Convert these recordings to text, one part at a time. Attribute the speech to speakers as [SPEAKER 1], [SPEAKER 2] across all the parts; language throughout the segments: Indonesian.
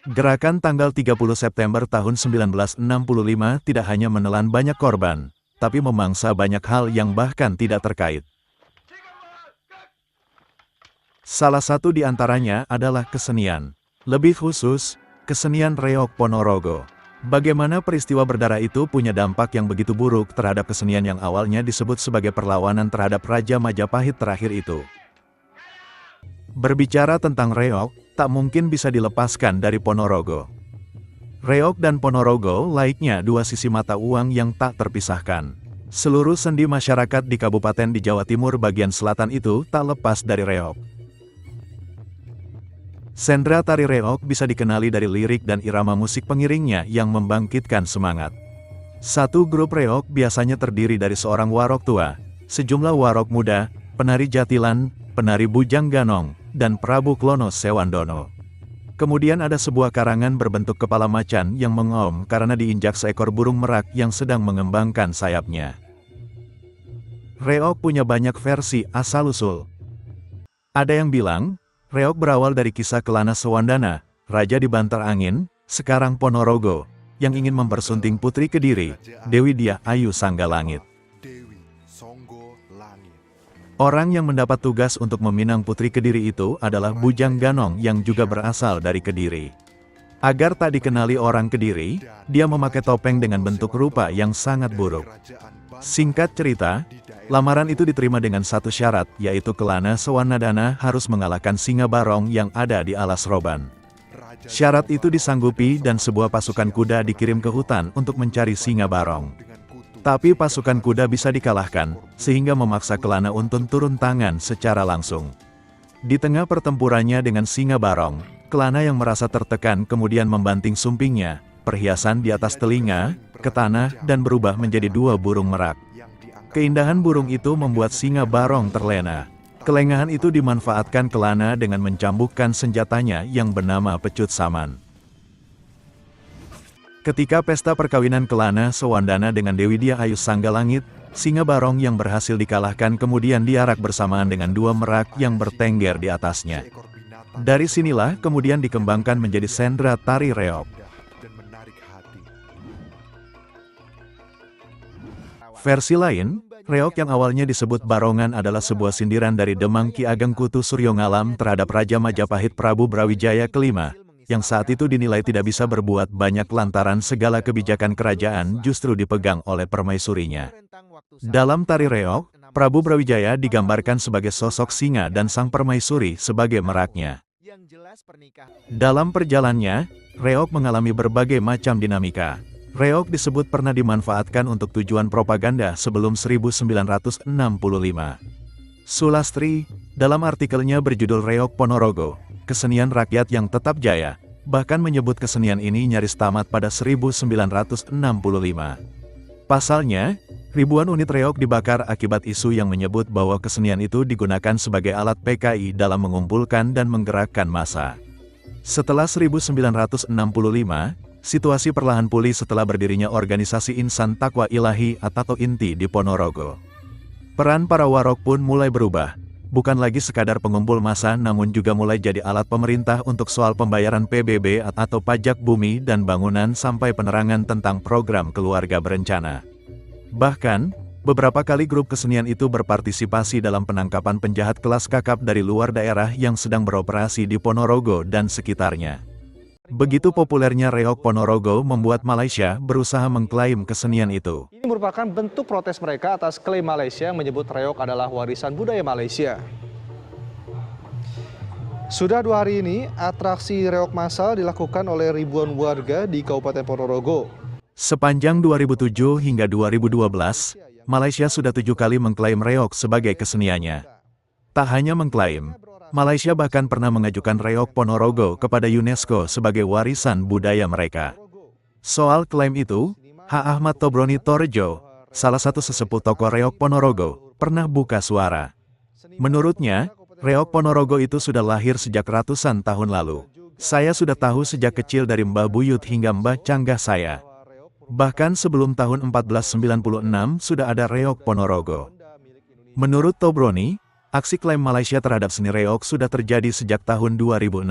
[SPEAKER 1] Gerakan tanggal 30 September tahun 1965 tidak hanya menelan banyak korban, tapi memangsa banyak hal yang bahkan tidak terkait. Salah satu di antaranya adalah kesenian. Lebih khusus, kesenian Reog Ponorogo. Bagaimana peristiwa berdarah itu punya dampak yang begitu buruk terhadap kesenian yang awalnya disebut sebagai perlawanan terhadap Raja Majapahit terakhir itu. Berbicara tentang Reog, tak mungkin bisa dilepaskan dari Ponorogo. Reog dan Ponorogo laiknya dua sisi mata uang yang tak terpisahkan. Seluruh sendi masyarakat di kabupaten di Jawa Timur bagian selatan itu tak lepas dari Reog. Sendra tari Reog bisa dikenali dari lirik dan irama musik pengiringnya yang membangkitkan semangat. Satu grup Reog biasanya terdiri dari seorang warok tua, sejumlah warok muda, penari jatilan, penari bujang ganong, dan Prabu Klono Sewandono. Kemudian ada sebuah karangan berbentuk kepala macan yang mengaum karena diinjak seekor burung merak yang sedang mengembangkan sayapnya. Reog punya banyak versi asal-usul. Ada yang bilang, Reog berawal dari kisah Kelana Sewandana, Raja di Bantar Angin, sekarang Ponorogo, yang ingin mempersunting putri Kediri, Dewi Dia Ayu Sanggalangit. Orang yang mendapat tugas untuk meminang putri Kediri itu adalah Bujang Ganong yang juga berasal dari Kediri. Agar tak dikenali orang Kediri, dia memakai topeng dengan bentuk rupa yang sangat buruk. Singkat cerita, lamaran itu diterima dengan satu syarat, yaitu Kelana Sewandana harus mengalahkan Singa Barong yang ada di Alas Roban. Syarat itu disanggupi dan sebuah pasukan kuda dikirim ke hutan untuk mencari Singa Barong. Tapi pasukan kuda bisa dikalahkan, sehingga memaksa Kelana Untun turun tangan secara langsung. Di tengah pertempurannya dengan Singa Barong, Kelana yang merasa tertekan kemudian membanting sumpingnya, perhiasan di atas telinga, ke tanah dan berubah menjadi dua burung merak. Keindahan burung itu membuat Singa Barong terlena. Kelengahan itu dimanfaatkan Kelana dengan mencambukkan senjatanya yang bernama Pecut Saman. Ketika pesta perkawinan Kelana Sewandana dengan Dewi Dia Ayu Sanggalangit, Singa Barong yang berhasil dikalahkan kemudian diarak bersamaan dengan dua merak yang bertengger di atasnya. Dari sinilah kemudian dikembangkan menjadi sendra tari Reog. Versi lain, Reog yang awalnya disebut Barongan adalah sebuah sindiran dari Demang Ki Ageng Kutu Suryo-Ngalam terhadap Raja Majapahit Prabu Brawijaya kelima, yang saat itu dinilai tidak bisa berbuat banyak lantaran segala kebijakan kerajaan justru dipegang oleh permaisurinya. Dalam tari Reog, Prabu Brawijaya digambarkan sebagai sosok singa dan sang permaisuri sebagai meraknya. Dalam perjalanannya, Reog mengalami berbagai macam dinamika. Reog disebut pernah dimanfaatkan untuk tujuan propaganda sebelum 1965. Sulastri, dalam artikelnya berjudul Reog Ponorogo, Kesenian Rakyat yang Tetap Jaya, bahkan menyebut kesenian ini nyaris tamat pada 1965. Pasalnya, ribuan unit Reog dibakar akibat isu yang menyebut bahwa kesenian itu digunakan sebagai alat PKI dalam mengumpulkan dan menggerakkan massa. Setelah 1965, situasi perlahan pulih setelah berdirinya organisasi Insan Takwa Ilahi atau INTI di Ponorogo. Peran para warok pun mulai berubah, bukan lagi sekadar pengumpul massa namun juga mulai jadi alat pemerintah untuk soal pembayaran PBB atau pajak bumi dan bangunan sampai penerangan tentang program keluarga berencana. Bahkan, beberapa kali grup kesenian itu berpartisipasi dalam penangkapan penjahat kelas kakap dari luar daerah yang sedang beroperasi di Ponorogo dan sekitarnya. Begitu populernya Reog Ponorogo membuat Malaysia berusaha mengklaim kesenian itu.
[SPEAKER 2] Ini merupakan bentuk protes mereka atas klaim Malaysia yang menyebut Reog adalah warisan budaya Malaysia. Sudah 2 hari ini, atraksi Reog massal dilakukan oleh ribuan warga di Kabupaten Ponorogo.
[SPEAKER 1] Sepanjang 2007 hingga 2012, Malaysia sudah 7 kali mengklaim Reog sebagai keseniannya. Tak hanya mengklaim, Malaysia bahkan pernah mengajukan Reog Ponorogo kepada UNESCO sebagai warisan budaya mereka. Soal klaim itu, H. Ahmad Tobroni Torejo, salah satu sesepuh tokoh Reog Ponorogo, pernah buka suara. Menurutnya, Reog Ponorogo itu sudah lahir sejak ratusan tahun lalu. Saya sudah tahu sejak kecil dari Mbah Buyut hingga Mbah Canggah saya. Bahkan sebelum tahun 1496 sudah ada Reog Ponorogo. Menurut Tobroni, aksi klaim Malaysia terhadap seni Reog sudah terjadi sejak tahun 2006.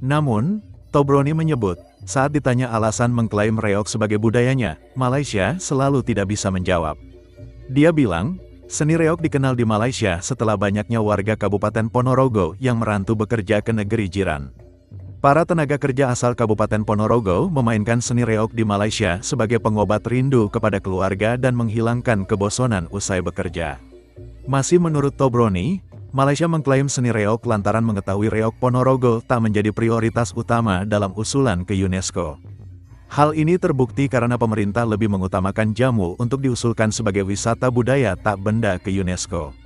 [SPEAKER 1] Namun, Tobroni menyebut, saat ditanya alasan mengklaim reog sebagai budayanya, Malaysia selalu tidak bisa menjawab. Dia bilang, seni reog dikenal di Malaysia setelah banyaknya warga Kabupaten Ponorogo yang merantau bekerja ke negeri jiran. Para tenaga kerja asal Kabupaten Ponorogo memainkan seni reog di Malaysia sebagai pengobat rindu kepada keluarga dan menghilangkan kebosanan usai bekerja. Masih menurut Tobroni, Malaysia mengklaim seni reog lantaran mengetahui reog Ponorogo tak menjadi prioritas utama dalam usulan ke UNESCO. Hal ini terbukti karena pemerintah lebih mengutamakan jamu untuk diusulkan sebagai wisata budaya tak benda ke UNESCO.